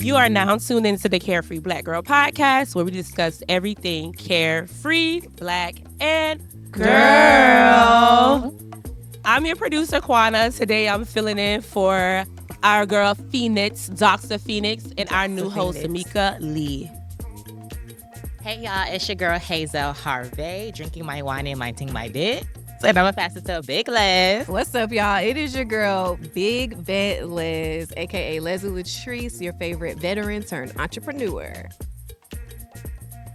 You are now tuned into the Carefree Black Girl Podcast, where we discuss everything carefree, black, and girl. I'm your producer, Quanna. Today, I'm filling in for our girl, Phoenix, Dr. Phoenix, and our new host, Amika Lee. Hey, y'all. It's your girl, Hazell Harvey, drinking my wine and minding my bit. And I'm going to pass it to Big Les. What's up, y'all? It is your girl, Big Bet Les, a.k.a. Leslie Latrice, your favorite veteran turned entrepreneur.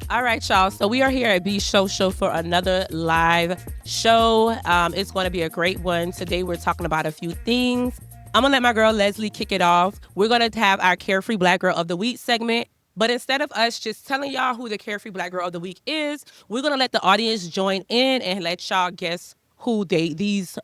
All right, y'all. So we are here at beSocial for another live show. It's going to be a great one. Today, we're talking about a few things. I'm going to let my girl Leslie kick it off. We're going to have our Carefree Black Girl of the Week segment. But instead of us just telling y'all who the Carefree Black Girl of the Week is, we're going to let the audience join in and let y'all guess who these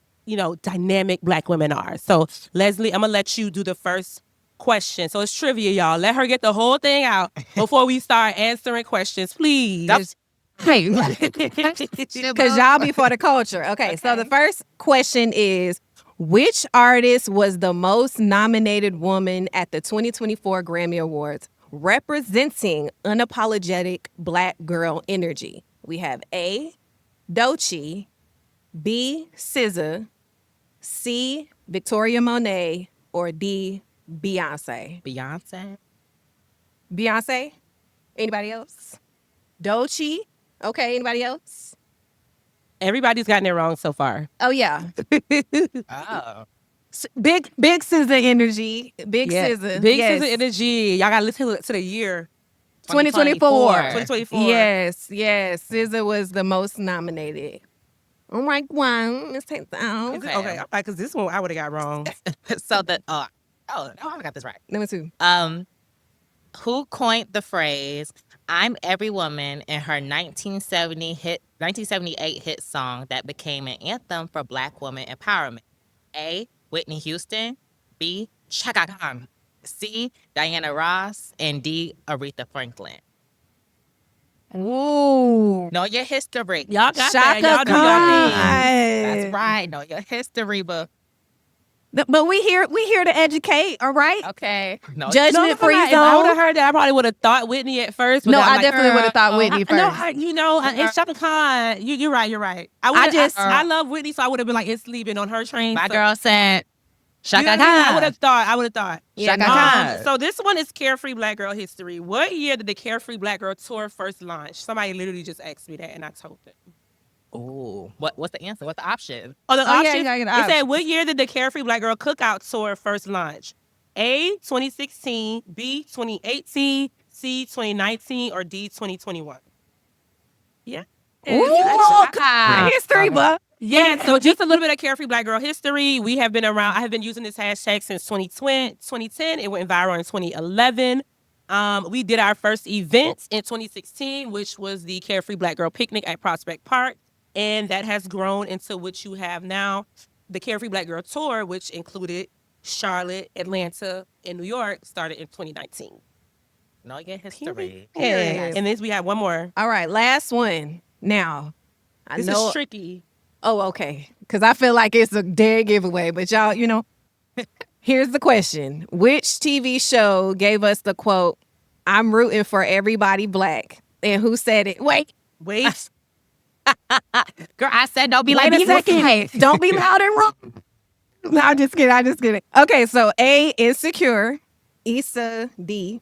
dynamic Black women are. So, Leslie, I'm going to let you do the first question. So, it's trivia, y'all. Let her get the whole thing out before we start answering questions, please. Hey, because y'all be for the culture. Okay, so the first question is, which artist was the most nominated woman at the 2024 Grammy Awards? Representing unapologetic Black girl energy. We have A, Doechii, B, SZA, C, Victoria Monet, or D, Beyonce. Beyonce? Anybody else? Doechii? Okay, anybody else? Everybody's gotten it wrong so far. Oh, yeah. Oh. Big SZA energy. Big SZA. Big SZA energy. Y'all got to listen to the year. 2024. 2024. Yes. SZA was the most nominated. Oh my God, let's take that. Okay, because this one I would have got wrong. So I got this right. Number 2. Who coined the phrase, I'm every woman, in her 1978 hit song that became an anthem for Black woman empowerment? A, Whitney Houston, B, Chaka Khan, C, Diana Ross, and D, Aretha Franklin. Ooh. Know your history. Y'all got Chaka that. Y'all do your thing. That's right. Know your history, but But we here to educate, all right? okay. No, Judgment free If I would have zone. heard that, I probably would have thought Whitney at first. But No, I'm I like, definitely would have thought Whitney first. It's Chaka Khan. You're right. I love Whitney, so I would have been like, it's leaving on her train. my so, girl said Chaka you know what I mean? Khan. I would have thought. Yeah, Chaka no. Khan. So this one is Carefree Black Girl history. What year did the Carefree Black Girl tour first launch? Somebody literally just asked me that, and I told them. Ooh. What's the answer? What's the option? Oh, the Oh, yeah, option. you gotta get the It said, option. what year did the Carefree Black Girl Cookout tour first launch? A, 2016, B, 2018, C, 2019, or D, 2021? Yeah. Ooh, Chaka. history buff. Yeah, so just a little bit of Carefree Black Girl history. We have been around. I have been using this hashtag since 2010. It went viral in 2011. We did our first event in 2016, which was the Carefree Black Girl Picnic at Prospect Park. And that has grown into what you have now, the Carefree Black Girl Tour, which included Charlotte, Atlanta, and New York, started in 2019. Know your history. Yeah. And then we have one more. All right, last one. Now, I This know. is tricky. Oh, okay. Because I feel like it's a dead giveaway. But y'all, here's the question. Which TV show gave us the quote, I'm rooting for everybody Black? And who said it? Wait. Girl, I said don't be Wait like a second. Don't be loud and wrong. No, I'm just kidding. Okay, so A, Insecure, Issa D.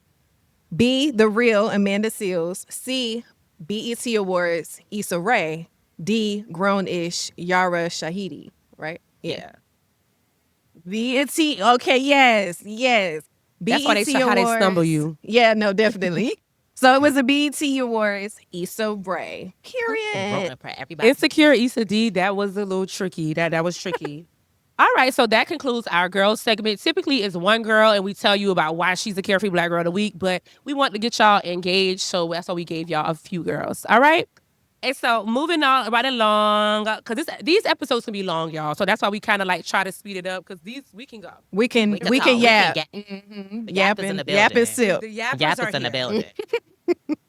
B, The Real, Amanda Seales. C, BET Awards, Issa Rae. D, Grown-ish, Yara Shahidi. Right? Yeah. BET. Okay, yes. That's why they how they stumble you. Yeah, no, definitely. So it was a BET Awards, Issa Rae. Period. Rooting for everybody. Insecure, Issa D, that was a little tricky. That was tricky. All right, so that concludes our girl segment. Typically, it's one girl, and we tell you about why she's a Carefree Black Girl of the Week, but we want to get y'all engaged, so that's why we gave y'all a few girls. All right? And so moving on right along, because these episodes can be long, y'all. So that's why we kind of like try to speed it up, because we can go. We can yap. The yap is in the building. Yap is silk. The yappers Yap are is in the here. building.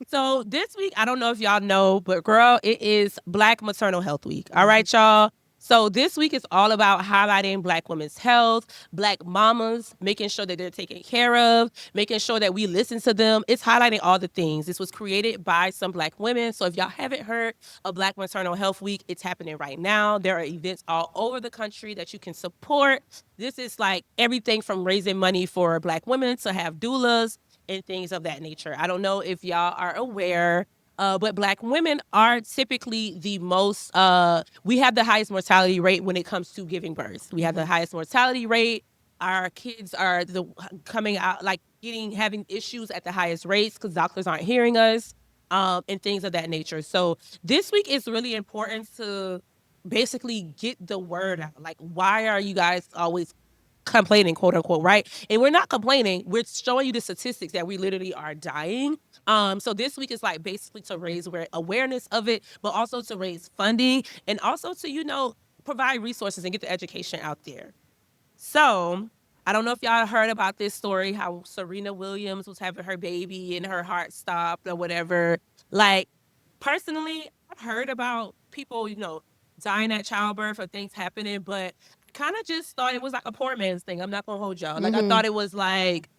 So this week, I don't know if y'all know, but girl, it is Black Maternal Health Week. All right, y'all. So this week is all about highlighting Black women's health, Black mamas, making sure that they're taken care of, making sure that we listen to them. It's highlighting all the things. This was created by some Black women. So if y'all haven't heard of Black Maternal Health Week, it's happening right now. There are events all over the country that you can support. This is like everything from raising money for Black women to have doulas and things of that nature. I don't know if y'all are aware, but Black women are typically the most, we have the highest mortality rate when it comes to giving birth. We have the highest mortality rate. Our kids are coming out, like having issues at the highest rates because doctors aren't hearing us, and things of that nature. So this week is really important to basically get the word out. Like, why are you guys always complaining, quote unquote, right? And we're not complaining. We're showing you the statistics that we literally are dying. So this week is like basically to raise awareness of it, but also to raise funding and also to, provide resources and get the education out there. So I don't know if y'all heard about this story, how Serena Williams was having her baby and her heart stopped or whatever. Like, personally, I've heard about people, dying at childbirth or things happening, but I kind of just thought it was like a poor man's thing. I'm not going to hold y'all. Like, I thought it was like,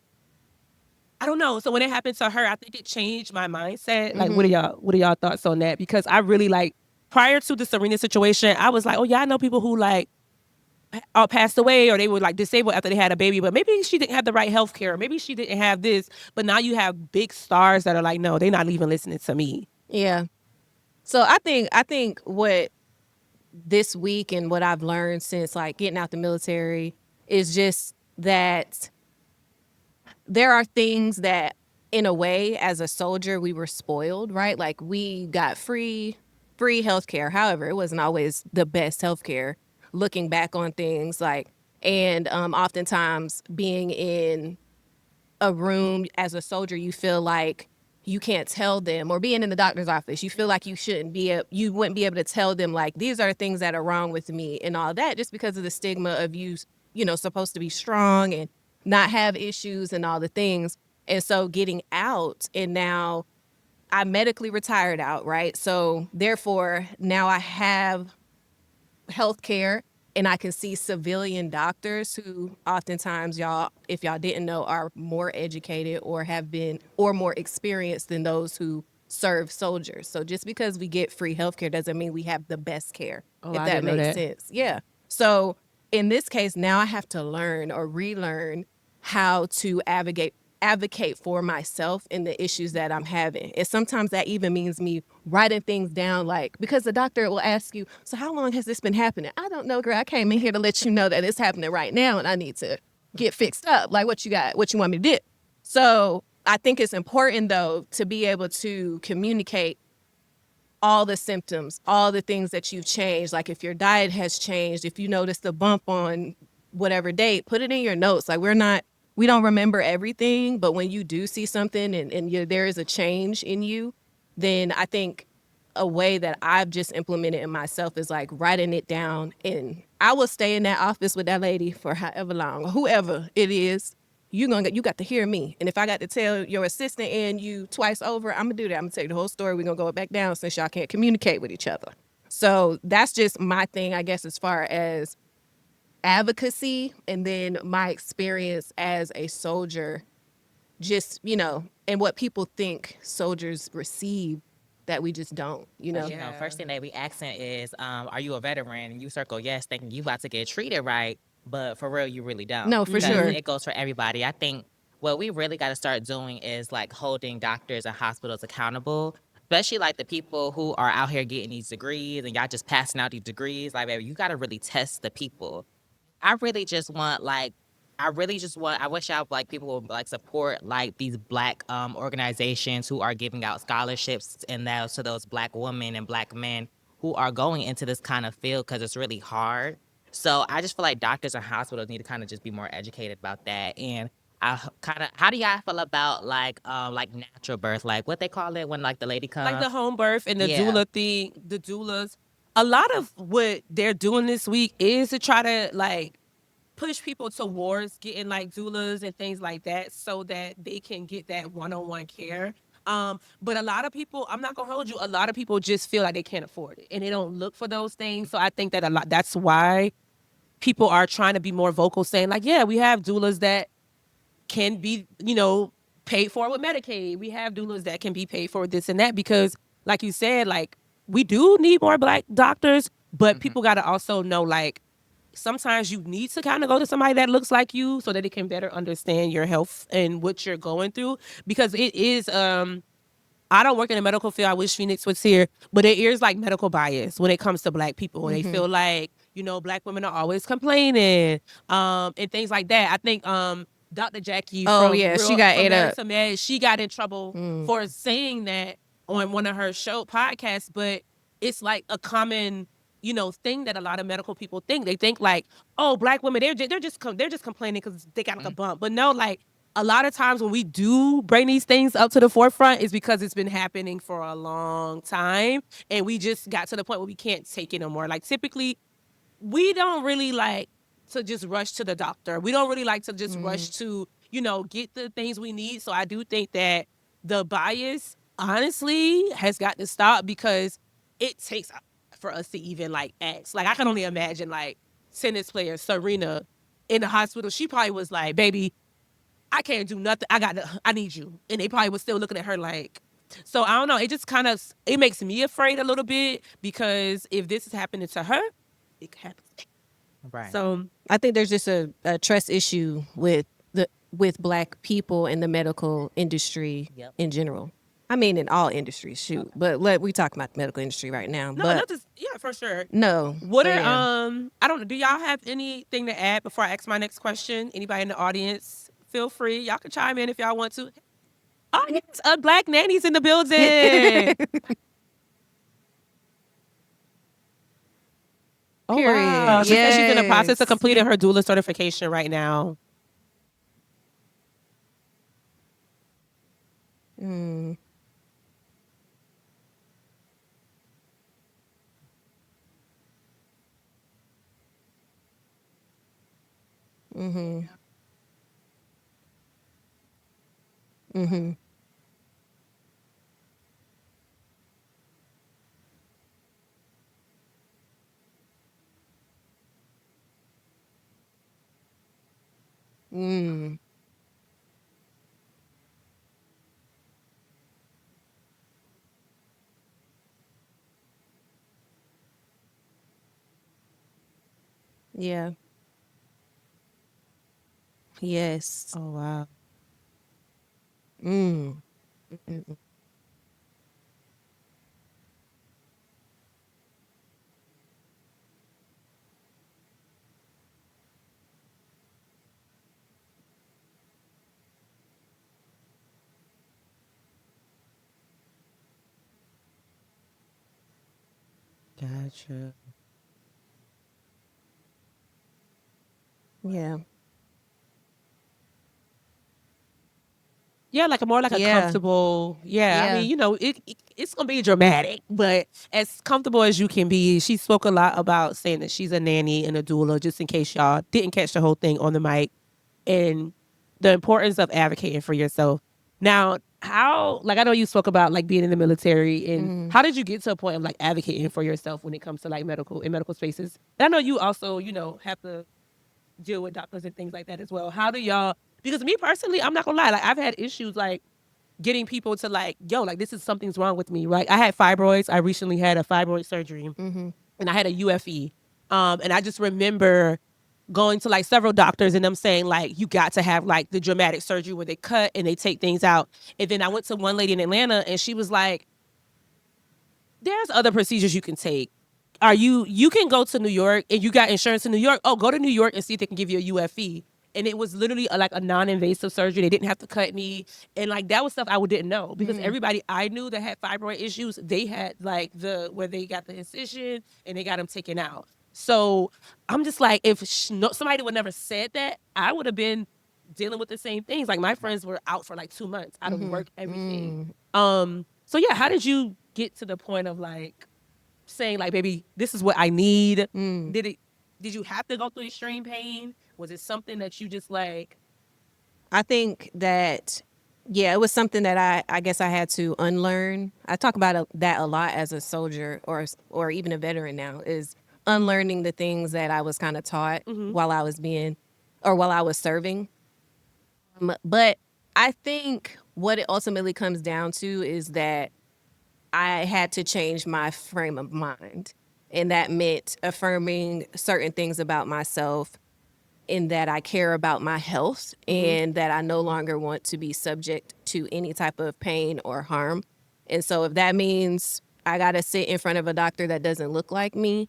I don't know. So when it happened to her, I think it changed my mindset. Like, what are y'all thoughts on that? Because I really prior to the Serena situation, I was like, oh yeah, I know people who passed away or they were like disabled after they had a baby, but maybe she didn't have the right health care. Maybe she didn't have this. But now you have big stars that are like, no, they're not even listening to me. Yeah. So I think what this week and what I've learned since getting out the military is just that there are things that, in a way, as a soldier, we were spoiled, right? Like, we got free healthcare. However, it wasn't always the best healthcare. Looking back on things and oftentimes being in a room as a soldier, you feel like you can't tell them, or being in the doctor's office, you feel like you wouldn't be able to tell them these are things that are wrong with me and all that, just because of the stigma of you supposed to be strong and not have issues and all the things. And so getting out, and now I'm medically retired out, right? So therefore now I have health care, and I can see civilian doctors who oftentimes, if y'all didn't know, are more educated or have been or more experienced than those who serve soldiers. So just because we get free healthcare doesn't mean we have the best care, if I that didn't know makes that. sense. Yeah. So in this case, now I have to learn or relearn how to advocate for myself in the issues that I'm having. And sometimes that even means me writing things down, because the doctor will ask you, so how long has this been happening? I don't know, girl. I came in here to let you know that it's happening right now and I need to get fixed up. Like, what you got? What you want me to do? So I think it's important, though, to be able to communicate all the symptoms, all the things that you've changed. Like, if your diet has changed, if you noticed a bump on whatever date, put it in your notes. Like, we don't remember everything, but when you do see something and there is a change in you, then I think a way that I've just implemented in myself is writing it down. And I will stay in that office with that lady for however long, whoever it is. You got to hear me. And if I got to tell your assistant and you twice over, I'm gonna do that. I'm gonna tell you the whole story. We're gonna go back down since y'all can't communicate with each other. So that's just my thing, I guess, as far as advocacy, and then my experience as a soldier, just and what people think soldiers receive that we just don't. First thing they be asking is, are you a veteran? And you circle yes, thinking you about to get treated right, but for real, you really don't. No, for Because sure. it goes for everybody. I think what we really got to start doing is holding doctors and hospitals accountable, especially the people who are out here getting these degrees and y'all just passing out these degrees. Like, baby, you got to really test the people. I really just want I wish y'all people would support these Black organizations who are giving out scholarships and that to those Black women and Black men who are going into this kind of field, because it's really hard. So I just feel like doctors and hospitals need to kind of just be more educated about that. And how do y'all feel about natural birth, what they call it when the lady comes, Like the home birth and the Yeah. doula thing, the doulas. A lot of what they're doing this week is to try to push people towards getting doulas and things like that so that they can get that one-on-one care. But a lot of people, I'm not gonna hold you, a lot of people just feel like they can't afford it and they don't look for those things. So I think that that's why people are trying to be more vocal, saying like, yeah, we have doulas that can be, paid for with Medicaid. We have doulas that can be paid for this and that because, like you said, like we do need more Black doctors, but people got to also know like sometimes you need to kind of go to somebody that looks like you so that they can better understand your health and what you're going through because it is I don't work in the medical field. I wish Phoenix was here, but there is like medical bias when it comes to Black people. They feel like, Black women are always complaining, and things like that. I think Dr. Jackie she got from ate Married up. to Med, she got in trouble for saying that on one of her show podcasts, but it's like a common, thing that a lot of medical people think. They think like, oh, Black women, they're just complaining because they got like a bump. But no, like a lot of times when we do bring these things up to the forefront is because it's been happening for a long time and we just got to the point where we can't take it no more. Like typically we don't really like to just rush to the doctor. We don't really like to just rush to, get the things we need. So I do think that the bias honestly has got to stop because it takes for us to even like ask. Like I can only imagine like tennis player Serena in the hospital. She probably was like, baby, I can't do nothing. I need you. And they probably was still looking at her like, so I don't know. It just kind of, it makes me afraid a little bit because if this is happening to her, it could happen. Right. So I think there's just a trust issue with Black people in the medical industry Yep. in general. I mean, in all industries, shoot. But we talk about the medical industry right now. no, but not just, yeah, for sure. no. What but are yeah. I don't know. Do y'all have anything to add before I ask my next question? Anybody in the audience, feel free. Y'all can chime in if y'all want to. Oh, yes, Black nannies in the building. Oh, Period. wow. She said she's in the process Yes. of completing her doula certification right now. Yeah. Yes. Oh, wow. Gotcha. Yeah. Yeah, like a more like a Yeah. comfortable. Yeah, I Yeah. mean, it's gonna be dramatic, but as comfortable as you can be. She spoke a lot about saying that she's a nanny and a doula, just in case y'all didn't catch the whole thing on the mic, and the importance of advocating for yourself. Now, how like I know you spoke about like being in the military, and how did you get to a point of like advocating for yourself when it comes to like medical spaces? And I know you also have to deal with doctors and things like that as well. How do y'all? Because me personally, I'm not gonna lie. Like I've had issues like getting people to like, yo, like this is something's wrong with me. Right? I had fibroids. I recently had a fibroid surgery, and I had a UFE. And I just remember going to like several doctors and them saying like you got to have like the dramatic surgery where they cut and they take things out. And then I went to one lady in Atlanta and she was like, there's other procedures you can take. You can go to New York and you got insurance in New York. Oh, go to New York and see if they can give you a UFE. And it was literally like a non-invasive surgery. They didn't have to cut me. And like that was stuff I didn't know because everybody I knew that had fibroid issues, they had like where they got the incision and they got them taken out. So I'm just like, if somebody would never said that, I would have been dealing with the same things. Like my friends were out for like 2 months out of work, everything. So yeah, how did you get to the point of like saying like, baby, this is what I need? Did you have to go through extreme pain? Was it something that you just like? I think that Yeah, it was something that I guess I had to unlearn. I talk about that a lot as a soldier or even a veteran now, is unlearning the things that I was kind of taught while I was while I was serving. But I think what it ultimately comes down to is that I had to change my frame of mind. And that meant affirming certain things about myself, in that I care about my health and that I no longer want to be subject to any type of pain or harm. And so if that means I got to sit in front of a doctor that doesn't look like me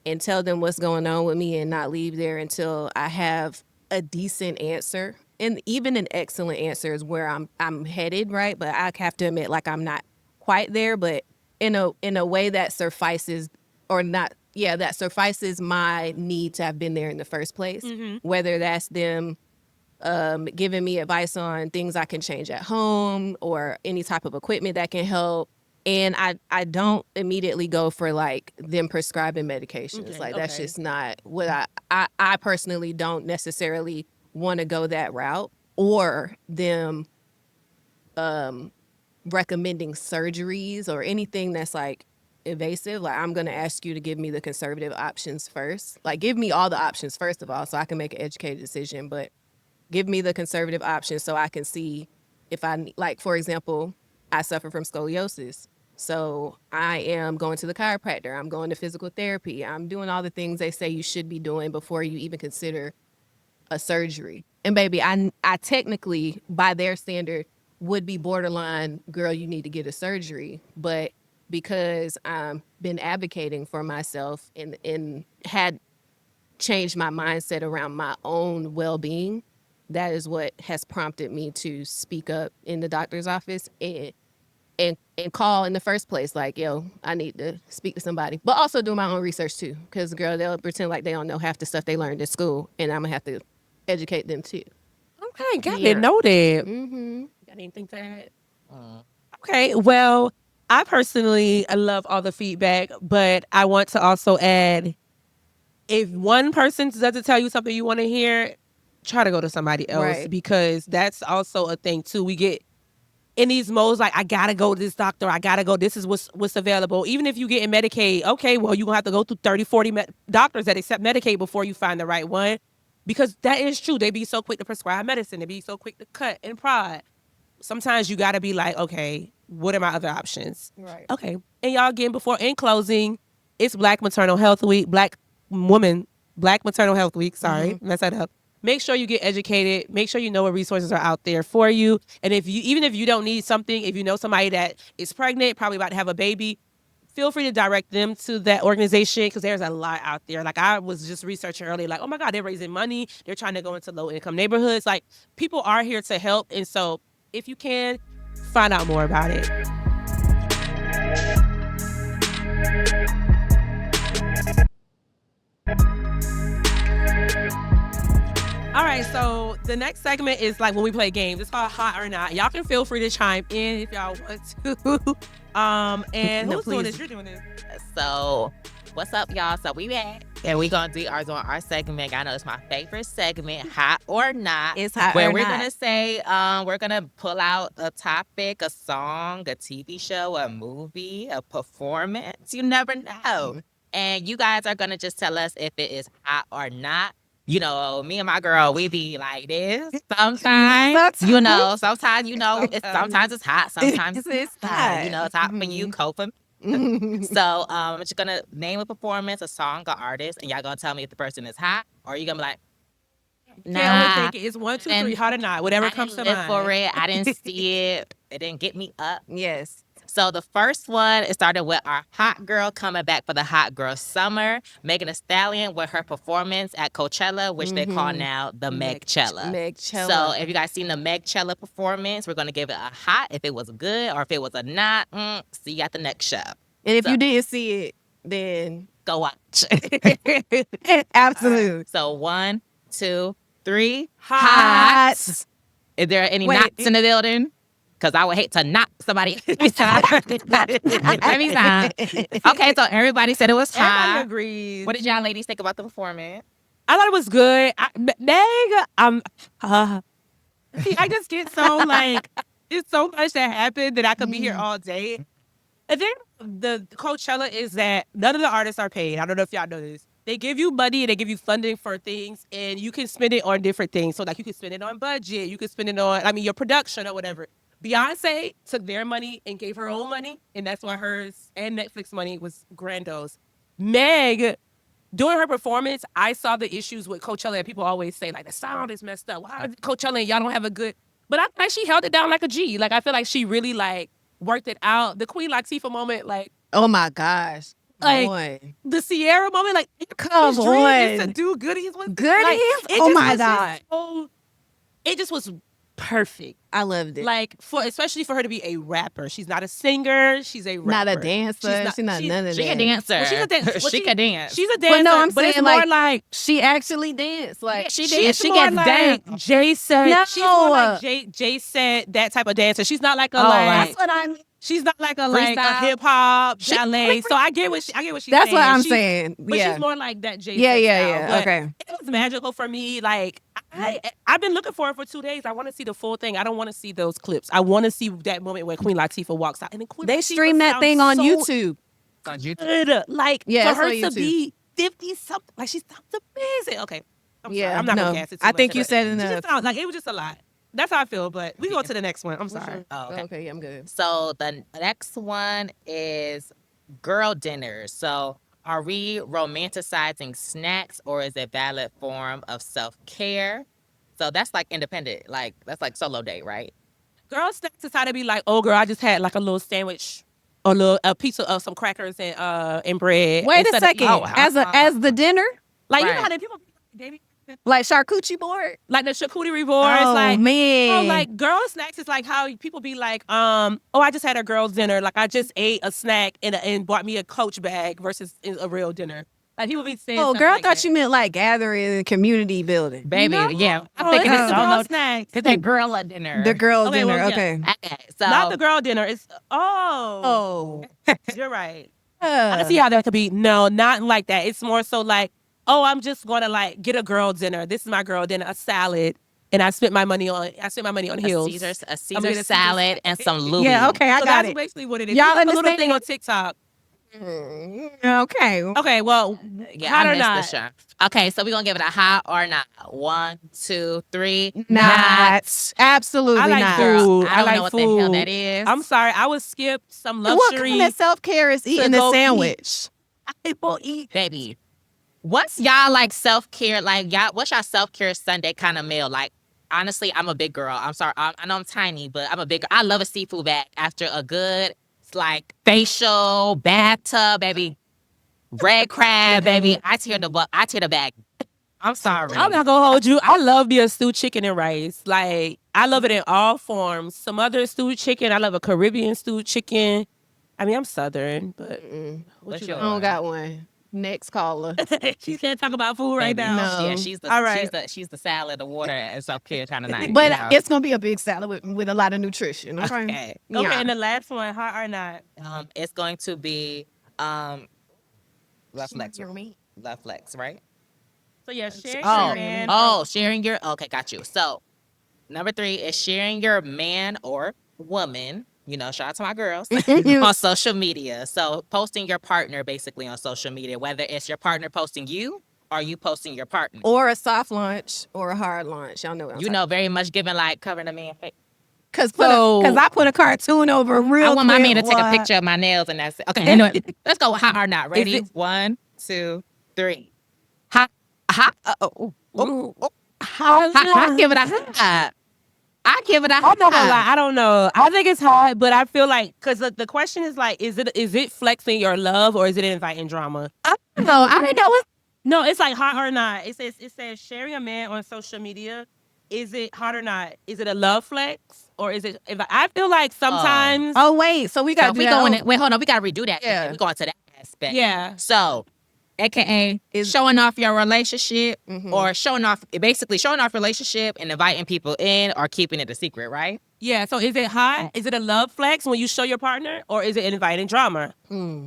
and tell them what's going on with me and not leave there until I have a decent answer, and even an excellent answer is where I'm headed, right? But I have to admit, like, I'm not quite there, but in a way that suffices, or not, yeah, that suffices my need to have been there in the first place. Whether that's them giving me advice on things I can change at home or any type of equipment that can help. And I don't immediately go for like them prescribing medications. Okay, Like that's okay. just not what I personally don't necessarily want to go that route, or them recommending surgeries or anything that's like invasive. Like, I'm going to ask you to give me the conservative options first. Like, give me all the options first of all so I can make an educated decision, but give me the conservative options so I can see if like, for example, I suffer from scoliosis. So I am going to the chiropractor. I'm going to physical therapy. I'm doing all the things they say you should be doing before you even consider a surgery. And baby, I technically, by their standard, would be borderline, girl, you need to get a surgery. But because I've been advocating for myself and had changed my mindset around my own well-being, that is what has prompted me to speak up in the doctor's office and call in the first place, like, yo, I need to speak to somebody. But also do my own research too, because girl, they'll pretend like they don't know half the stuff they learned at school, and I'm gonna have to educate them too. Okay, got Yeah. it noted. Got anything to add? Okay, well, I personally I love all the feedback, but I want to also add, if one person doesn't tell you something you want to hear, try to go to somebody else, Right. because that's also a thing too. We get in these modes like, I gotta go to this doctor, I gotta go, this is what's available. Even if you get in Medicaid, okay, well, you're gonna have to go through 30, 40 doctors that accept Medicaid before you find the right one, because that is true. They be so quick to prescribe medicine, they be so quick to cut and prod. Sometimes you gotta be like, okay, what are my other options? Right. Okay. And y'all, again, in closing, it's Black Maternal Health Week, Black Maternal Health Week, sorry, mess that up. Make sure you get educated. Make sure you know what resources are out there for you. And even if you don't need something, if you know somebody that is pregnant, probably about to have a baby, feel free to direct them to that organization, because there's a lot out there. Like, I was just researching earlier, like, oh my God, they're raising money. They're trying to go into low income neighborhoods. Like, people are here to help. And so if you can, find out more about it. All right, so the next segment is like when we play games. It's called Hot or Not. Y'all can feel free to chime in if y'all want to. And No, who's doing please. this? You're doing this. So, what's up, y'all? So we back, and we gonna do our segment. I know it's my favorite segment, Hot or Not. It's hot where or we're not. gonna say, we're gonna pull out a topic, a song, a TV show, a movie, a performance. You never know. And you guys are gonna just tell us if it is hot or not. You know, me and my girl, we be like this sometimes. You know, sometimes sometimes it's hot, sometimes it's hot. You know, it's hot for you, cold for me. So I'm just gonna name a performance, a song, an artist, and y'all gonna tell me if the person is hot, or you gonna be like, Yeah, nah, it's 1, 2, And 3, hot or not, whatever I comes to didn't live for mind. it. I didn't see it. It didn't get me up. Yes. So the first one, it started with our hot girl coming back for the Hot Girl Summer, Megan Thee Stallion with her performance at Coachella, which they call now the Megchella. Megchella. So if you guys seen the Megchella performance, we're gonna give it a hot if it was good, or if it was a not. See you at the next show. And if you didn't see it, then Go watch. absolutely. So 1, 2, 3. Hot. Is there any Wait. knots in the building? Because I would hate to knock somebody. Let me stop. Okay, so everybody said it was Everybody hot. agrees. What did y'all ladies think about the performance? I thought it was good. Meg, see, I just get so like, it's so much that happened that I could be here all day. And then the Coachella is that none of the artists are paid. I don't know if y'all know this. They give you money and they give you funding for things, and you can spend it on different things. So, like, you can spend it on budget. You can spend it on, your production or whatever. Beyonce took their money and gave her own money, and that's why hers and Netflix money was grandos. Meg, during her performance, I saw the issues with Coachella, and people always say, like, the sound is messed up. Why is Coachella and y'all don't have a good... But I think she held it down like a G. Like, I feel like she really, like, worked it out. The Queen Latifah moment, like... Oh, my gosh. Like, boy. the Sierra moment, like, come his on. dream is to do goodies with Goodies? Like, Oh, my God. It just was perfect. I loved it. Like, especially for her to be a rapper. She's not a singer. She's a rapper. Not a dancer. She's not none of that. She a dancer. Well, she's a dancer. She can dance. She's a dancer. But no, I'm but saying, it's more like she actually danced. Like, she did. did. She more gets like danced. Jay said. No. She's more like Jay said, that type of dancer. She's not like a That's what I mean. She's not like a Freestyle. hip hop ballet. So I get what she's saying. That's what I'm saying. But Yeah. she's more like that Jay. Yeah. But Okay. it was magical for me. Like, I've been looking for it for 2 days. I want to see the full thing. I don't want to see those clips. I want to see that moment where Queen Latifah walks out. And then Queen They Latifah stream that sounds thing on so YouTube. On YouTube. good. Like, Yeah, for it's her on to YouTube. be 50 something, like, she sounds amazing. Okay. I'm sorry. Yeah, I'm not no. gonna gas it too I much, think you but said she enough. just sounds like it was just a lot. That's how I feel, but we go to the next one. I'm sorry. Oh, okay. Okay, I'm good. So the next one is girl dinners. So are we romanticizing snacks or is it valid form of self-care? So that's like independent, like that's like solo date, right? Girl snacks is how to be like, oh girl, I just had like a little sandwich or a piece of some crackers and bread. Wait a instead of second. eating- As the dinner, like you know Right. how they people they be like charcuterie board. like the charcuterie boards, Oh like man. like girl snacks is like how people be like, oh, I just had a girl's dinner. Like I just ate a snack and bought me a Coach bag versus a real dinner. Like people be saying, Oh, stuff girl, like thought that. you meant like gathering and community building. Baby, No. yeah. I'm Oh, thinking it's it's a girl almost snack. it's a girl at dinner. The girl Okay, dinner. well, yeah. Okay. Okay, so Not the girl dinner. It's Oh. you're right. I see how that could be. No, not like that. It's more so like, oh, I'm just gonna like get a girl dinner. This is my girl dinner, a salad, and I spent my money on heels. a Caesar get a Caesar salad and some Louis. Yeah, okay, I So got that's it. basically what it is. Y'all It's like a little understand? thing on TikTok. Okay. Okay, well, Yeah, hot I or missed not? the show. Okay, so we're gonna give it a hot or not. 1, 2, 3. Not. Absolutely I like not. food. I don't like know what food. the hell that is. I'm sorry, I would skip some What luxury. kind of self-care is eating go the eat. sandwich? I will eat. Baby. What's y'all like self-care? Like y'all, what's y'all self-care Sunday kind of meal? Like, honestly, I'm a big girl. I'm sorry. I know I'm tiny, but I'm a big girl. I love a seafood bag after a good, like, facial, bathtub, baby. Red crab, baby. I tear the bag. I'm sorry. I'm not gonna hold you. I love me a stewed chicken and rice. Like I love it in all forms. Some other stewed chicken. I love a Caribbean stewed chicken. I mean, I'm Southern, but What's you your- I don't got one. Next caller. she can't talk about food right Baby, now. No. Yeah, she's the All right. she's the salad, the water, and self-care kind of night. But you know? it's gonna be a big salad with a lot of nutrition. Okay. Okay. Okay, Yeah. and the last one, hot or not? It's going to be left flex. Left flex, right? So yeah, share Oh, your man. sharing your okay, got you. So number 3 is sharing your man or woman. You know, shout out to my girls on social media. So posting your partner basically on social media, whether it's your partner posting you or you posting your partner. Or a soft launch or a hard launch. Y'all know what I'm You talking know, very much giving like covering the man face. Cause So- I put a cartoon over real I want my quick, man to take a boy. picture of my nails and that's it. Okay, anyway, let's go hot or not. Ready? it- 1, 2, 3. Hot. Hot. Hot. I give it a hot. I give it a hot. I'm not gonna lie, I don't know. I think it's hot, but I feel like because the question is like, is it flexing your love or is it inviting drama? No, I didn't know what. No, it's like hot or not. It says sharing a man on social media. Is it hot or not? Is it a love flex or is it? If I feel like sometimes, Oh wait, so we So got if we going wait, hold on, we gotta redo that. Yeah. We going to that aspect. yeah. So, AKA Is- showing off your relationship Mhm. or basically showing off relationship and inviting people in or keeping it a secret, right? Yeah, so is it hot? Is it a love flex when you show your partner, or is it inviting drama?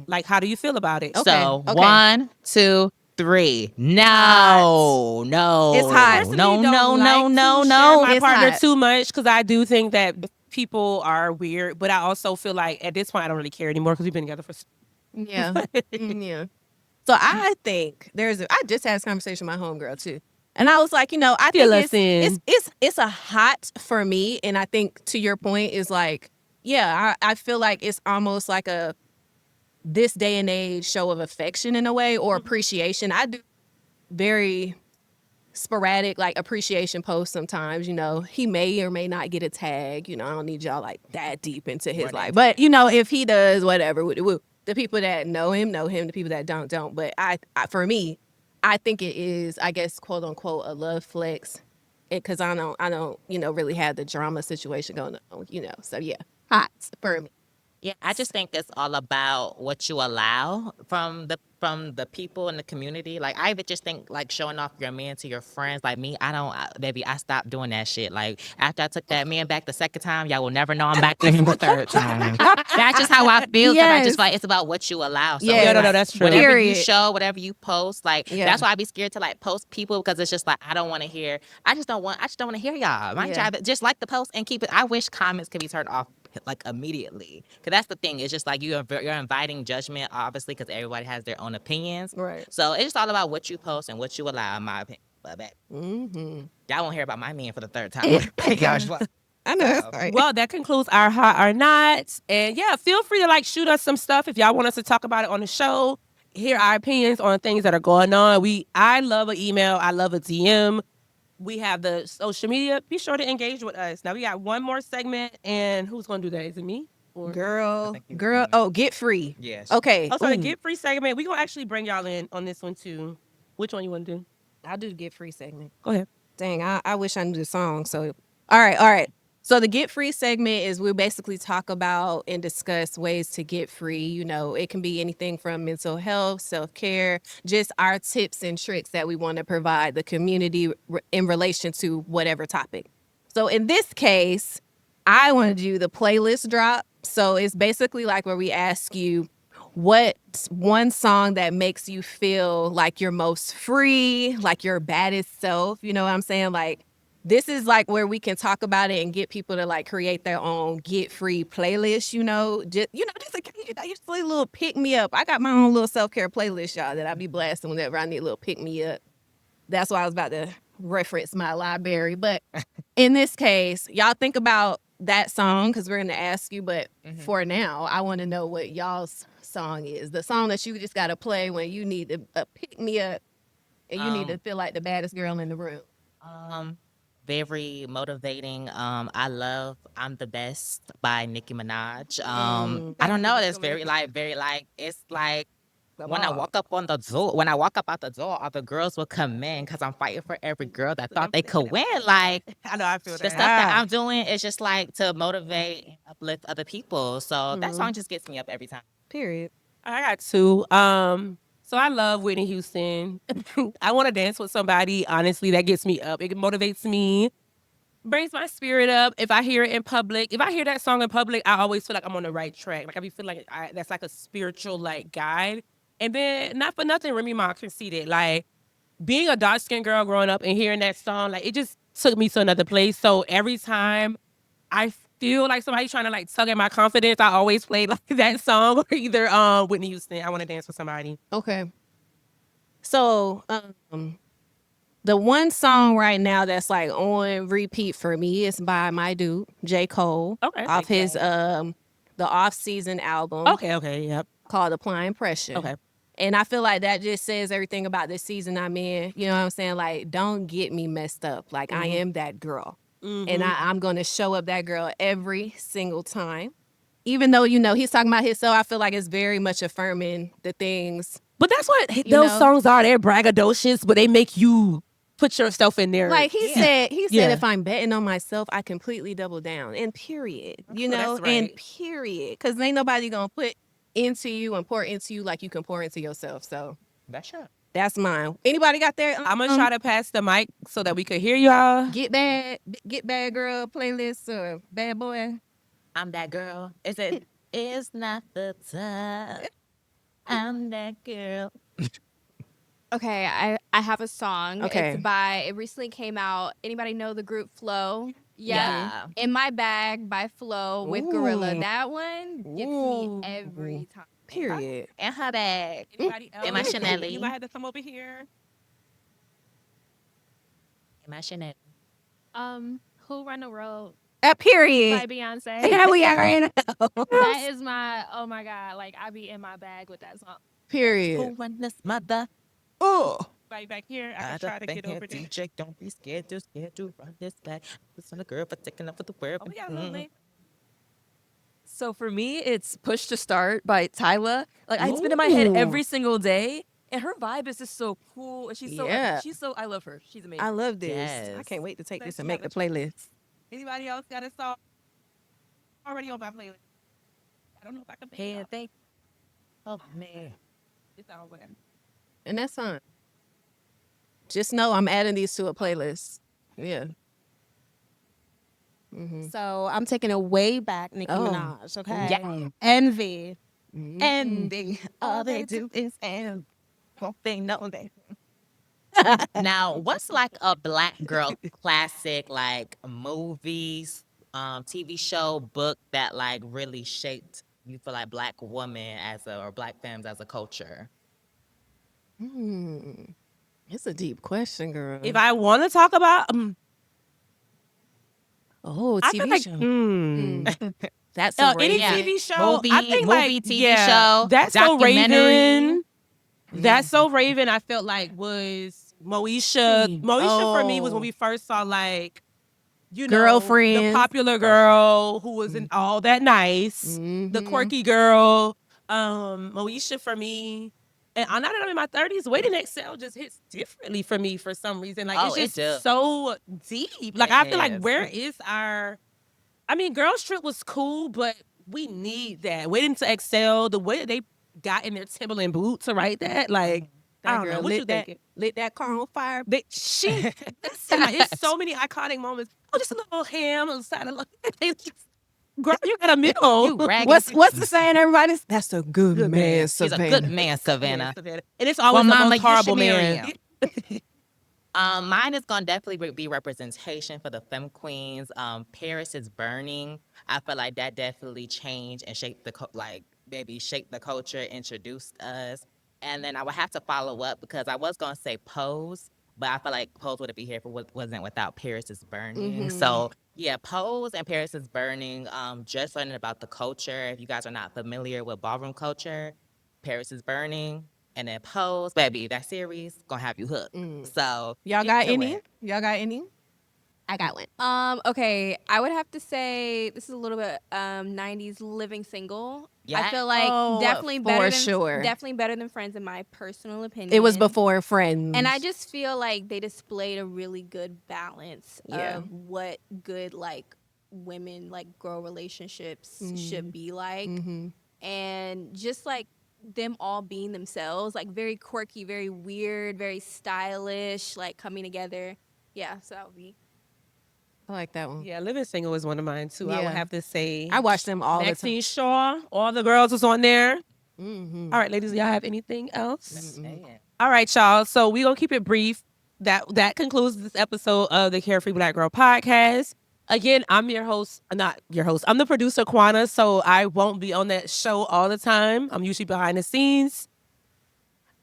Like, how do you feel about it? Okay, So okay. 1, 2, 3. No. It's hot. Personally, No, don't no, like no, no, to no. share my It's partner hot. too much because I do think that people are weird, but I also feel like at this point I don't really care anymore because we've been together for. Yeah. Yeah. So I think I just had this conversation with my homegirl too. And I was like, I Fill think us in. it's a hot for me. And I think to your point is like, yeah, I feel like it's almost like a this day and age show of affection in a way or appreciation. I do very sporadic like appreciation posts sometimes. He may or may not get a tag. I don't need y'all like that deep into his life. But if he does, whatever. The people that know him know him. The people that don't. But I for me, I think it is, I guess, quote unquote, a love flex, because I don't really have the drama situation going on. So yeah, hot for me. Yeah, I just think it's all about what you allow from the people in the community. Like, I even just think like showing off your man to your friends. Like me, baby, I stopped doing that shit. Like after I took that man back the second time, y'all will never know I'm back to him the third time. That's just how I feel. 'Cause I just feel like it's about what you allow. So Yeah, no, that's true. Whatever Period. you show, whatever you post, like Yeah. that's why I be scared to like post people, because it's just like I don't want to hear. I just don't want to hear y'all. My Yeah. job, just like the post and keep it. I wish comments could be turned off like immediately, because that's the thing. It's just like you're inviting judgment, obviously, because everybody has their own opinions. Right. So it's just all about what you post and what you allow, in my opinion. But Mm-hmm. y'all won't hear about my man for the third time. Gosh, what? I know that's right. Well, that concludes our hot or not. And yeah, feel free to like shoot us some stuff if y'all want us to talk about it on the show. Hear our opinions on things that are going on. I love an email. I love a DM. We have the social media. Be sure to engage with us. Now we got one more segment, and who's gonna do that? Is it me? Or Girl. Oh, get free. Yes. Okay. Oh, so the Ooh. get free segment. We gonna actually bring y'all in on this one too. Which one you want to do? I'll do the get free segment. Go ahead. Dang, I wish I knew the song. So, all right. So the get free segment is we'll basically talk about and discuss ways to get free. It can be anything from mental health, self-care, just our tips and tricks that we want to provide the community in relation to whatever topic. So in this case, I want to do the playlist drop. So it's basically like where we ask you, what's one song that makes you feel like you're most free, like your baddest self? You know what I'm saying? Like, this is like where we can talk about it and get people to like create their own get free playlist, just a little pick me up. I got my own little self-care playlist, y'all, that I be blasting whenever I need a little pick me up. That's why I was about to reference my library. But in this case, y'all think about that song, because we're going to ask you. But for now, I want to know what y'all's song is. The song that you just got to play when you need to pick me up and you need to feel like the baddest girl in the room. Very motivating. I love "I'm the Best" by Nicki Minaj. I don't know. It's very like it's like when I walk up out the door, all the girls will come in because I'm fighting for every girl that thought they could win. Like, I know I feel the that. stuff that I'm doing is just like to motivate and uplift other people. So that song just gets me up every time. Period. I got two. So I love Whitney Houston. I want to dance with somebody. Honestly, that gets me up. It motivates me, brings my spirit up. If I hear it in public, if I hear that song in public, I always feel like I'm on the right track. Like I be feeling like that's like a spiritual like guide. And then not for nothing, Remy Ma conceded. Like being a dark skinned girl growing up and hearing that song, like it just took me to another place. So every time I feel like somebody's trying to like tug at my confidence, I always play like that song or either Whitney Houston. I want to dance with somebody. Okay. So the one song right now that's like on repeat for me is by my dude J. Cole. Okay. Off his the off-season album. Okay, yep. Called Applying Pressure. Okay. And I feel like that just says everything about this season I'm in. You know what I'm saying? Like, don't get me messed up. Like, I am that girl. And I'm going to show up that girl every single time. Even though, he's talking about himself, I feel like it's very much affirming the things. But that's what those songs are. They're braggadocious, but they make you put yourself in there. Like he said, if I'm betting on myself, I completely double down. And period. That's right. And period. Because ain't nobody going to put into you and pour into you like you can pour into yourself. So That's right. that's mine. Anybody got there? I'm going to try to pass the mic so that we could hear y'all. Get bad girl playlist or bad boy. I'm that girl. Is it? It's not the time. I'm that girl. Okay, I have a song. Okay. It recently came out. Anybody know the group Flow? Yeah. In My Bag by Flo with Gorilla. Ooh. That one gets me every time. Period. And her bag. Anybody else? And my Chanel. You might have to come over here. And my Chanel. Who Run the World A by period. Beyonce. Yeah, we are in. That is my, oh my God, like I be in my bag with that song. Period. Who run this mother? Oh. Right back here. I can try to get over there. DJ, don't be scared to run this back. This on the girl for taking up with the world. Oh, we got a little late. So for me, it's Push to Start by Tyla. Like it's been in my head every single day. And her vibe is just so cool. And she's so, I love her. She's amazing. I love this. Yes. I can't wait to take this and Let's make the playlist. Anybody else got a song already on my playlist? I don't know if I can pick it up. Think. Oh, man. It's all whatever. And that's fine. Just know I'm adding these to a playlist. Yeah. So I'm taking it way back, Nicki Oh. Minaj. Okay. Yeah. Envy. Envy. All they do is envy. Won't they know they? Now, what's like a black girl classic, like movies, TV show, book that like really shaped you for like black women or black femmes as a culture? It's a deep question, girl. If I want to talk about, I feel TV like, show. That's Any Yeah. TV show, Movie- I think movie, like TV show, That's So documentary. Raven. That's So Raven. I felt like was Moesha. Moesha for me was when we first saw like, you know, Girlfriends. the popular girl who was in All That Nice, the quirky girl. Moesha for me. And now that I'm in my 30s, Waiting to Exhale just hits differently for me for some reason. Like, Oh, it's it just does. so deep. Like, It I feel like, is. where is our... I mean, Girls Trip was cool, but we need that. Waiting to Exhale, the way that they got in their Timberland boots to write that, like, I don't know. What you thinking? lit that car on fire. Listen, like, it's so many iconic moments. Oh, just a little ham on the side of girl, you got a meal. You raggedy. What's the saying, everybody? That's a good man, He's a Savannah. good man, Savannah. And it's always the Mama, most you horrible should marry man. him. Mine is gonna definitely be representation for the femme queens. Paris is Burning. I feel like that definitely changed and shaped shaped the culture, introduced us. And then I would have to follow up because I was gonna say Pose, but I feel like Pose wouldn't be here if it wasn't without Paris is Burning. So yeah, Pose and Paris is Burning. Just learning about the culture. If you guys are not familiar with ballroom culture, Paris is Burning. And then Pose, baby, that series gonna have you hooked. So Y'all get got to any? it. Y'all got any? I got one. Okay, I would have to say this is a little bit 90s Living Single. Yeah. I feel like Oh, definitely for better than sure. definitely better than Friends in my personal opinion. It was before Friends. And I just feel like they displayed a really good balance Yeah. of what good like women like girl relationships should be like. And just like them all being themselves, like very quirky, very weird, very stylish, like coming together. Yeah, so that would be. I like that one. Yeah, Living Single was one of mine too. I would Yeah. have to say. I watched them all the time. Maxine Shaw, all the girls was on there. All right, ladies, y'all have anything else? All right, y'all. So we gonna keep it brief. That concludes this episode of the Carefree Black Girl Podcast. Again, I'm your host, not your host. I'm the producer, Quanna, so I won't be on that show all the time. I'm usually behind the scenes.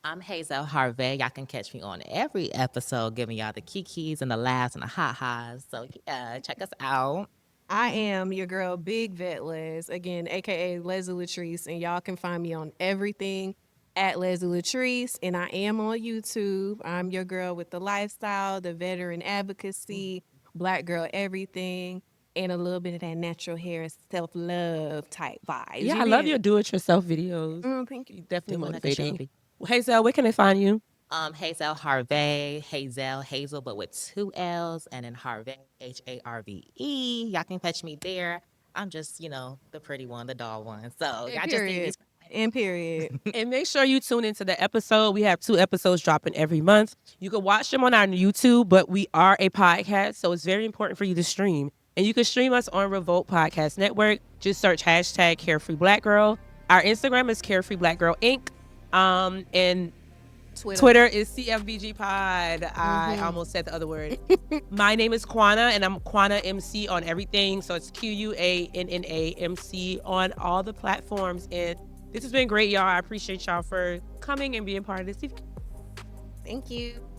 I'm Hazell Harvey. Y'all can catch me on every episode, giving y'all the kikis and the laughs and the ha-has. So yeah, check us out. I am your girl, Big Vet Les, again, aka Leslie Latrice, and y'all can find me on everything at Leslie Latrice, and I am on YouTube. I'm your girl with the lifestyle, the veteran advocacy, Black girl everything, and a little bit of that natural hair self-love type vibe. Yeah, I love your do-it-yourself videos. Thank you. Definitely Doing like a motivating. shelfie. Hazel, where can they find you? Hazell Harvey, Hazel, but with 2 L's, and then Harvey, Harve. Y'all can catch me there. I'm just, the pretty one, the doll one. So y'all just see me. And period. And make sure you tune into the episode. We have 2 episodes dropping every month. You can watch them on our YouTube, but we are a podcast, so it's very important for you to stream. And you can stream us on Revolt Podcast Network. Just search hashtag Carefree Black Girl. Our Instagram is Carefree Black Girl Inc. And Twitter is CFBG Pod. I almost said the other word. My name is Quanna, and I'm Quanna MC on everything. So it's QUANNA MC on all the platforms. And this has been great, y'all. I appreciate y'all for coming and being part of this event. Thank you.